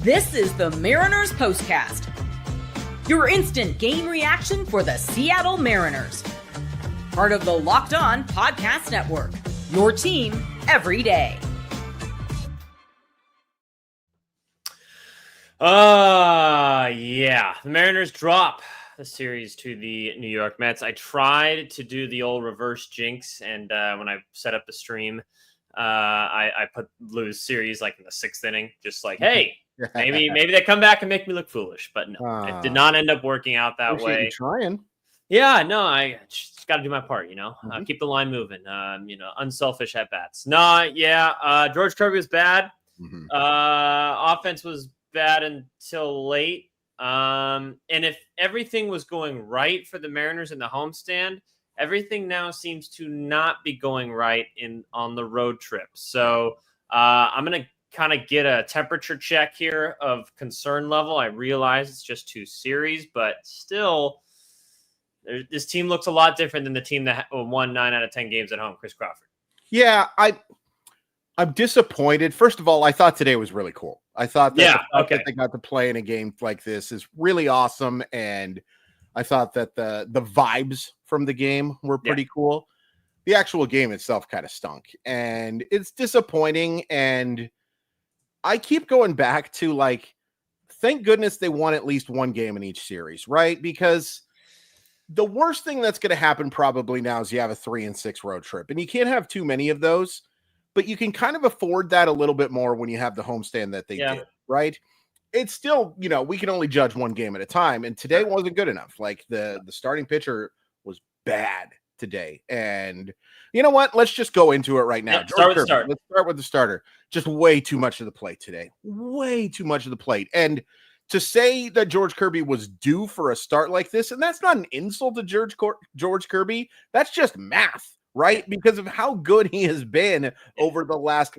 This is the Mariners POSTCAST, your instant game reaction for the Seattle Mariners. Part of the Locked On Podcast Network, your team every day. The Mariners drop the series to the New York Mets. I tried to do the old reverse jinx, and when I set up the stream, I put lose series like in the 6th inning, just like, hey, maybe they come back and make me look foolish. But no, it did not end up working out that way. Trying. Yeah, no, I just got to do my part, keep the line moving, unselfish at bats. George Kirby was bad. Offense was bad until late. And if everything was going right for the Mariners in the homestand, everything now seems to not be going right on the road trip. So I'm going to kind of get a temperature check here of concern level. I realize it's just 2 series, but still, this team looks a lot different than the team that won 9 out of 10 games at home, Chris Crawford. Yeah, I'm disappointed. First of all, I thought today was really cool. I thought that that they got to play in a game like this is really awesome, and I thought that the vibes from the game were pretty cool. The actual game itself kind of stunk, and it's disappointing, and I keep going back to, like, thank goodness they won at least one game in each series, right? Because the worst thing that's going to happen probably now is you have a 3-6 road trip, and you can't have too many of those, but you can kind of afford that a little bit more when you have the homestand that they did, right? It's still, we can only judge one game at a time, and today wasn't good enough. Like, the starting pitcher was bad today, and you know what? Let's just go into it right now. Let's start with the starter. Just way too much of the plate today. Way too much of the plate. And to say that George Kirby was due for a start like this, and that's not an insult to George Kirby, that's just math, right? Because of how good he has been over the last,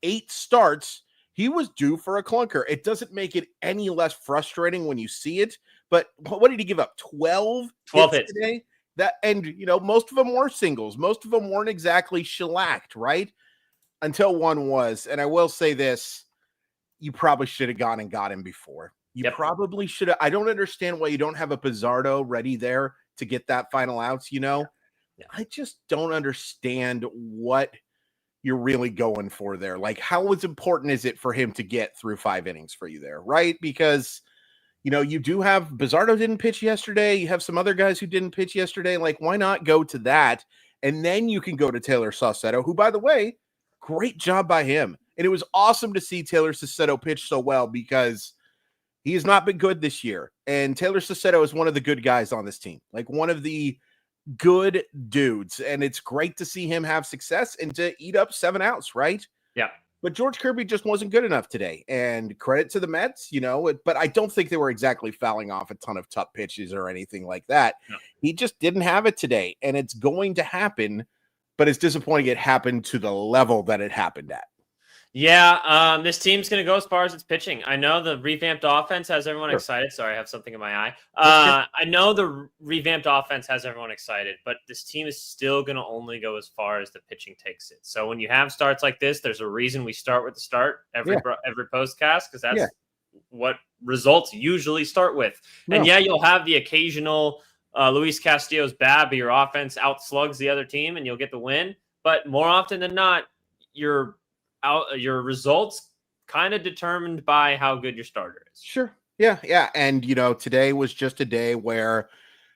8 starts, he was due for a clunker. It doesn't make it any less frustrating when you see it, but what did he give up? 12 hits today? Most of them were singles. Most of them weren't exactly shellacked, right? Until one was. And I will say this, you probably should have gone and got him before. You probably should have. I don't understand why you don't have a Pizzardo ready there to get that final outs, I just don't understand what you're really going for there. Like, how important is it for him to get through 5 innings for you there, right? Because you do have Pizzardo didn't pitch yesterday. You have some other guys who didn't pitch yesterday. Like, why not go to that? And then you can go to Taylor Saucedo, who, by the way, great job by him. And it was awesome to see Taylor Saucedo pitch so well because he has not been good this year. And Taylor Saucedo is one of the good guys on this team, like one of the good dudes. And it's great to see him have success and to eat up 7 outs, right? Yeah. But George Kirby just wasn't good enough today, and credit to the Mets, but I don't think they were exactly fouling off a ton of tough pitches or anything like that. No. He just didn't have it today, and it's going to happen, but it's disappointing it happened to the level that it happened at. Yeah, this team's going to go as far as its pitching. I know the revamped offense has everyone excited. Sorry, I have something in my eye. I know the revamped offense has everyone excited, but this team is still going to only go as far as the pitching takes it. So when you have starts like this, there's a reason we start with the start every postcast, because that's what results usually start with. Yeah. And you'll have the occasional Luis Castillo's bad, but your offense outslugs the other team and you'll get the win. But more often than not, your results kind of determined by how good your starter is. Sure. Yeah. And, today was just a day where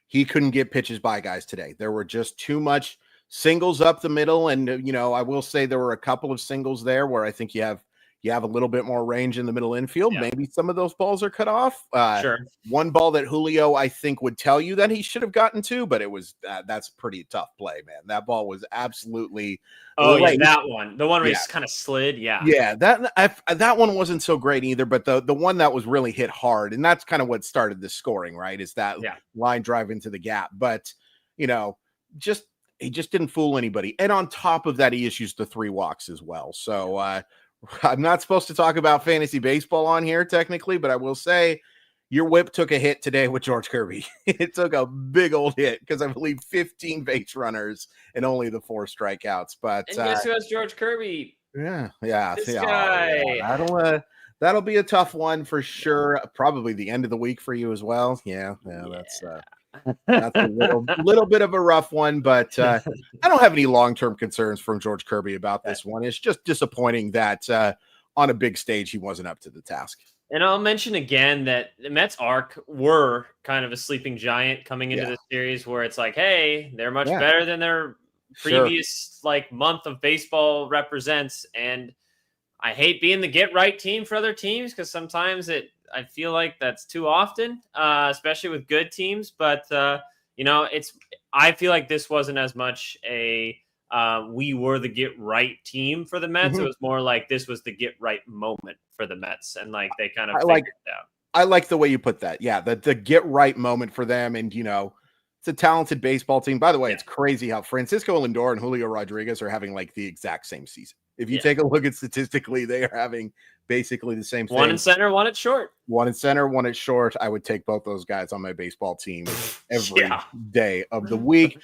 he couldn't get pitches by guys today. There were just too much singles up the middle. And, I will say there were a couple of singles there where I think you have a little bit more range in the middle infield. Yeah. Maybe some of those balls are cut off. Sure. One ball that Julio, I think, would tell you that he should have gotten to, but it was that's pretty tough play, man. That ball was absolutely. That one, the one where he kind of slid. Yeah. That one wasn't so great either, but the one that was really hit hard, and that's kind of what started the scoring, right? Is that line drive into the gap, but he just didn't fool anybody, and on top of that, he issues the 3 walks as well. So. I'm not supposed to talk about fantasy baseball on here technically, but I will say your whip took a hit today with George Kirby. It took a big old hit because I believe 15 base runners and only the 4 strikeouts. But and guess who has George Kirby? Yeah. This guy. That'll be a tough one for sure. Probably the end of the week for you as well. Yeah. That's a little bit of a rough one, but I don't have any long-term concerns from George Kirby about this one. It's just disappointing that on a big stage he wasn't up to the task. And I'll mention again that the Mets were kind of a sleeping giant coming into this series, where it's like, hey, they're much better than their previous month of baseball represents. And I hate being the get right team for other teams, because sometimes I feel like that's too often, especially with good teams. But I feel like this wasn't as much a we were the get right team for the Mets. Mm-hmm. It was more like this was the get right moment for the Mets, and they kind of figured it out. I like the way you put that. Yeah, the get right moment for them, and it's a talented baseball team. By the way, it's crazy how Francisco Lindor and Julio Rodriguez are having the exact same season. If you take a look at statistically, they are having basically the same thing. One in center, one at short. One in center, one at short. I would take both those guys on my baseball team every day of the week.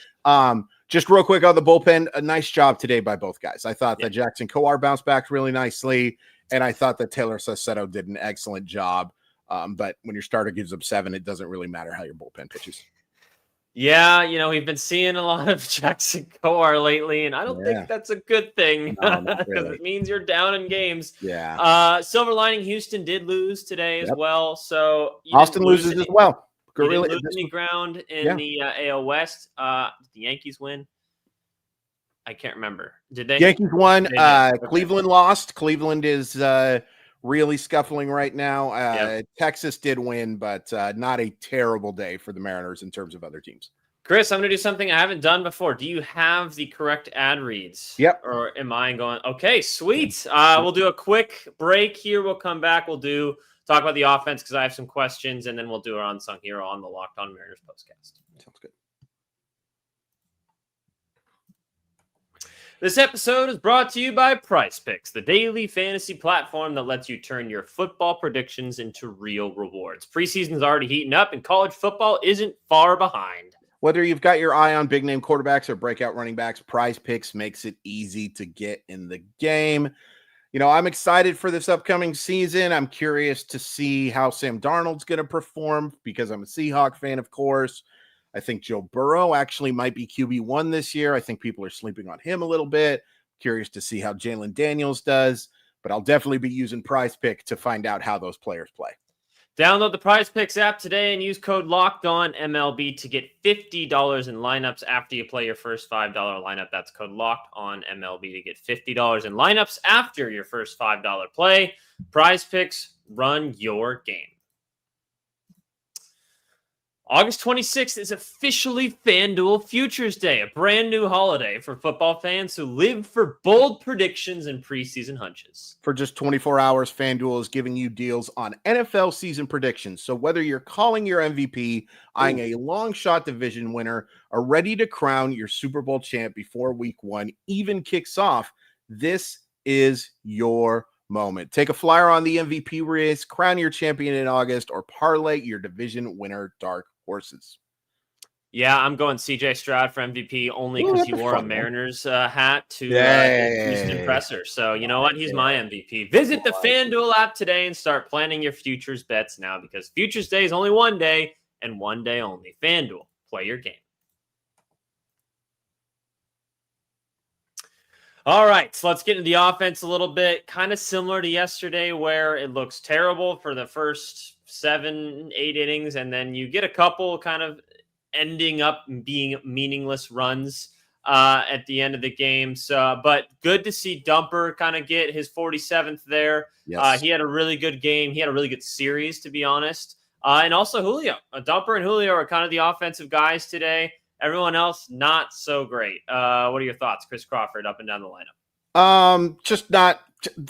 Just real quick on the bullpen, a nice job today by both guys. I thought that Jackson Kowar bounced back really nicely, and I thought that Taylor Sassetto did an excellent job. But when your starter gives up 7, it doesn't really matter how your bullpen pitches. Yeah, we've been seeing a lot of Jackson Kowar lately, and I don't think that's a good thing, because it means you're down in games. Yeah. Silver lining, Houston did lose today as well. So Austin loses as well. Didn't lose any ground in the AL West. Did the Yankees win? I can't remember. Did they? Yankees won. Cleveland lost. Cleveland is really scuffling right now. Texas did win, but not a terrible day for the Mariners in terms of other teams. Chris, I'm going to do something I haven't done before. Do you have the correct ad reads? Yep. Or am I going? Okay, sweet. We'll do a quick break here. We'll come back. We'll talk about the offense, because I have some questions, and then we'll do our unsung hero on the Locked On Mariners postcast. Sounds good. This episode is brought to you by PrizePicks, the daily fantasy platform that lets you turn your football predictions into real rewards. Preseason's already heating up, and college football isn't far behind. Whether you've got your eye on big-name quarterbacks or breakout running backs, PrizePicks makes it easy to get in the game. I'm excited for this upcoming season. I'm curious to see how Sam Darnold's going to perform, because I'm a Seahawk fan, of course. I think Joe Burrow actually might be QB1 this year. I think people are sleeping on him a little bit. Curious to see how Jalen Daniels does, but I'll definitely be using PrizePick to find out how those players play. Download the PrizePicks app today and use code LOCKEDONMLB to get $50 in lineups after you play your first $5 lineup. That's code LOCKEDONMLB to get $50 in lineups after your first $5 play. PrizePicks, run your game. August 26th is officially FanDuel Futures Day, a brand new holiday for football fans who live for bold predictions and preseason hunches. For just 24 hours, FanDuel is giving you deals on NFL season predictions. So whether you're calling your MVP, eyeing a long shot division winner, or ready to crown your Super Bowl champ before week 1 even kicks off, this is your moment. Take a flyer on the MVP race, crown your champion in August, or parlay your division winner dark horses. Yeah, I'm going CJ Stroud for MVP only because he wore a Mariners hat to Houston presser. So you know what? He's my MVP. Visit the FanDuel app today and start planning your futures bets now, because Futures Day is only one day and one day only. FanDuel, play your game. All right, so let's get into the offense a little bit. Kind of similar to yesterday, where it looks terrible for the first 7-8 innings, and then you get a couple kind of ending up being meaningless runs at the end of the game. So, but good to see Dumper kind of get his 47th there. Yes. He had a really good game. He had a really good series, to be honest. And also Julio. Dumper and Julio are kind of the offensive guys today. Everyone else, not so great. What are your thoughts, Chris Crawford, up and down the lineup? Just not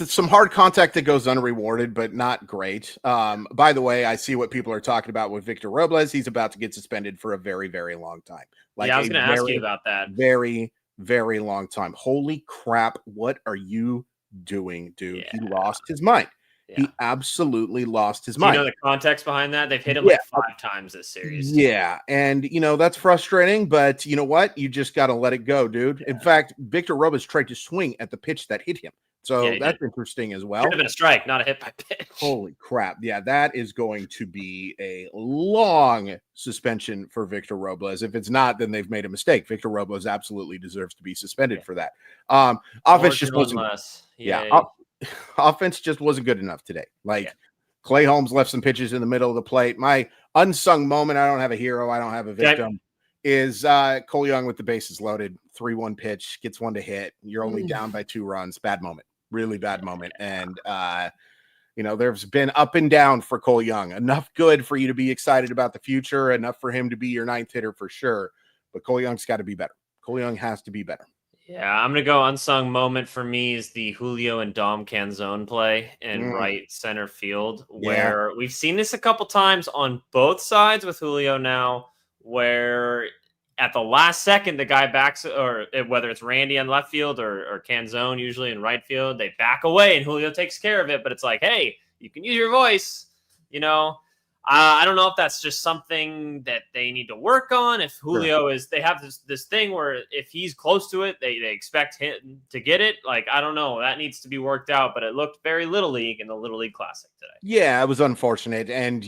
some hard contact that goes unrewarded, but not great. By the way, I see what people are talking about with Victor Robles. He's about to get suspended for a very, very long time. I was going to ask you about that. Very, very long time. Holy crap. What are you doing, dude? Yeah. He lost his mind. Yeah. He absolutely lost his mind. Do you know the context behind that? They've hit him like 5 times this series. Yeah, and that's frustrating, but you know what? You just got to let it go, dude. Yeah. In fact, Victor Robles tried to swing at the pitch that hit him. So that's interesting as well. Should have been a strike, not a hit by pitch. Holy crap. Yeah, that is going to be a long suspension for Victor Robles. If it's not, then they've made a mistake. Victor Robles absolutely deserves to be suspended for that. Offense just wasn't offense just wasn't good enough today. Clay Holmes left some pitches in the middle of the plate. My unsung moment, I don't have a hero, I don't have a victim, is Cole Young with the bases loaded, 3-1 pitch, gets one to hit. You're only down by 2 runs. Bad moment. Really bad moment. And, there's been up and down for Cole Young. Enough good for you to be excited about the future, enough for him to be your 9th hitter for sure. But Cole Young's got to be better. Cole Young has to be better. Yeah, I'm going to go unsung moment for me is the Julio and Dom Canzone play in right center field, where we've seen this a couple times on both sides with Julio now, where at the last second, the guy backs, or whether it's Randy on left field or Canzone usually in right field, they back away and Julio takes care of it. But it's like, hey, you can use your voice. I don't know if that's just something that they need to work on. If Julio they have this thing where if he's close to it, they expect him to get it. I don't know. That needs to be worked out. But it looked very Little League in the Little League Classic today. Yeah, it was unfortunate. And,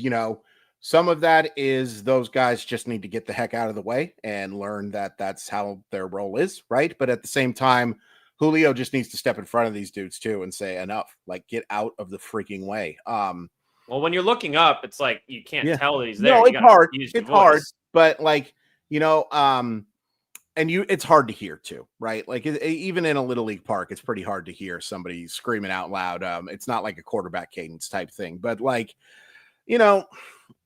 some of that is those guys just need to get the heck out of the way and learn that that's how their role is, right? But at the same time, Julio just needs to step in front of these dudes too and say enough, get out of the freaking way. Well, when you're looking up, it's like you can't tell that he's there. No, it's hard. It's hard, but it's hard to hear too, right? Even in a Little League park, it's pretty hard to hear somebody screaming out loud. It's not like a quarterback cadence type thing, but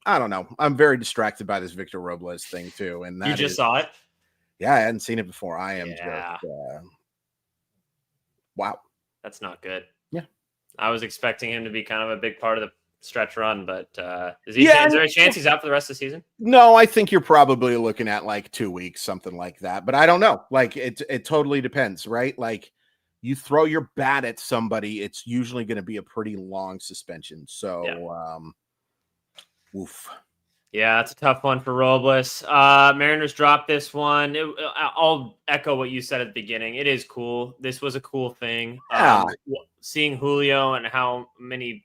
I don't know. I'm very distracted by this Victor Robles thing too. And you just saw it? Yeah, I hadn't seen it before. I am just wow. That's not good. Yeah. I was expecting him to be kind of a big part of the stretch run, but is there a chance he's out for the rest of the season? No, I think you're probably looking at 2 weeks, something like that. But I don't know. It totally depends, right? You throw your bat at somebody, it's usually going to be a pretty long suspension. So oof. Yeah, that's a tough one for Robles. Mariners dropped this one. I'll echo what you said at the beginning. It is cool. This was a cool thing. Seeing Julio and how many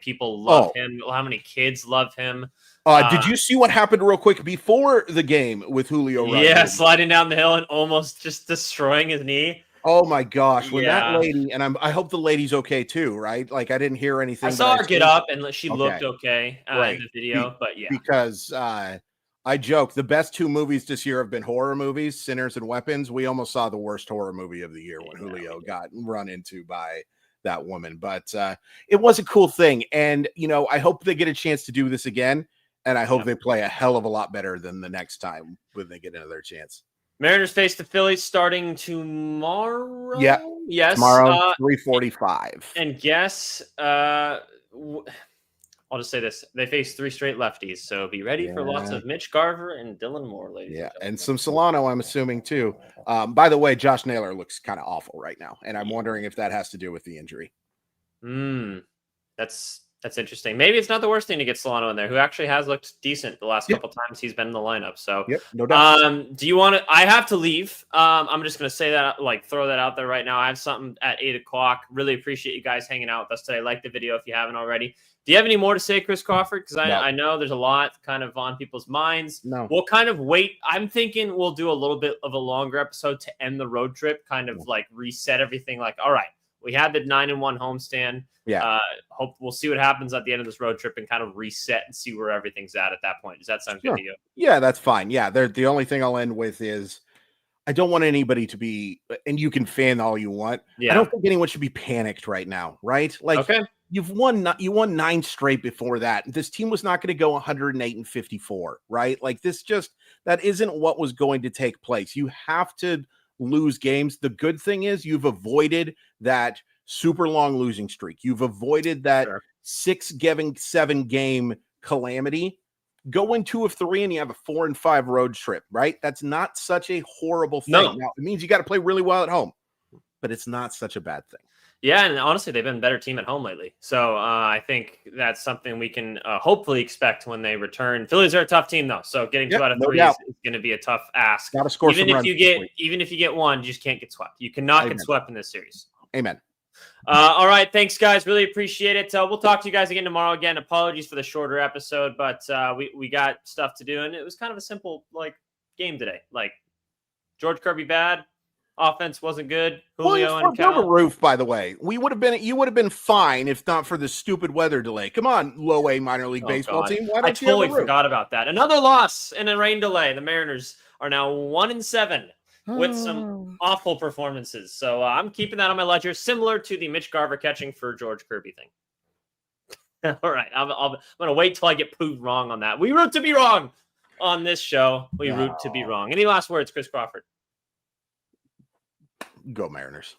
people love him, how many kids love him. Did you see what happened real quick before the game with Julio? Yeah, sliding down the hill and almost just destroying his knee. Oh my gosh! When that lady, and I hope the lady's okay too, right? I didn't hear anything. I saw her get up and she looked okay in the video, but because I joke the best 2 movies this year have been horror movies, Sinners and Weapons. We almost saw the worst horror movie of the year when Julio got run into by that woman, but it was a cool thing, and I hope they get a chance to do this again, and I hope they play a hell of a lot better than the next time when they get another chance. Mariners face the Phillies starting tomorrow. Yeah. Yes. Tomorrow, 3:45. And guess, I'll just say this. They face 3 straight lefties, so be ready for lots of Mitch Garver and Dylan Moore, ladies. Yeah, and some Solano, I'm assuming, too. By the way, Josh Naylor looks kind of awful right now, and I'm wondering if that has to do with the injury. That's interesting. Maybe it's not the worst thing to get Solano in there, who actually has looked decent the last couple times he's been in the lineup. So, no doubt. Do you want to? I have to leave. I'm just going to say that, throw that out there right now. I have something at 8:00. Really appreciate you guys hanging out with us today. Like the video if you haven't already. Do you have any more to say, Chris Crawford? Because I know there's a lot kind of on people's minds. No. We'll kind of wait. I'm thinking we'll do a little bit of a longer episode to end the road trip, kind of reset everything. All right, we had the 9-1 homestand. Yeah. Hope we'll see what happens at the end of this road trip and kind of reset and see where everything's at that point. Does that sound good to you? Yeah, that's fine. Yeah. The only thing I'll end with is I don't want anybody to be, and you can fan all you want. Yeah. I don't think anyone should be panicked right now. Right. Okay. You won 9 straight before that. This team was not going to go 108-54, right? That isn't what was going to take place. You have to lose games. The good thing is you've avoided that super long losing streak. You've avoided that 6-7 game calamity. Go in 2 of 3 and you have a 4-5 road trip, right? That's not such a horrible thing. No. Now, it means you got to play really well at home, but it's not such a bad thing. Yeah, and honestly, they've been a better team at home lately. So I think that's something we can hopefully expect when they return. Phillies are a tough team, though. So getting 2 out of 3 is going to be a tough ask. Got to score even if you get 1, you just can't get swept. You cannot get swept in this series. Amen. All right. Thanks, guys. Really appreciate it. We'll talk to you guys again tomorrow. Again, apologies for the shorter episode, but we got stuff to do, and it was kind of a simple game today. George Kirby bad. Offense wasn't good. Julio and built a Cal. roof, by the way. You would have been fine if not for the stupid weather delay. Come on, low A minor league baseball team. Why don't I you totally have a roof? forgot about that. Another loss and a rain delay. The Mariners are now 1-7 with some awful performances. So I'm keeping that on my ledger, similar to the Mitch Garver catching for George Kirby thing. All right. I'm going to wait till I get proved wrong on that. We root to be wrong on this show. We root to be wrong. Any last words, Chris Crawford? Go Mariners.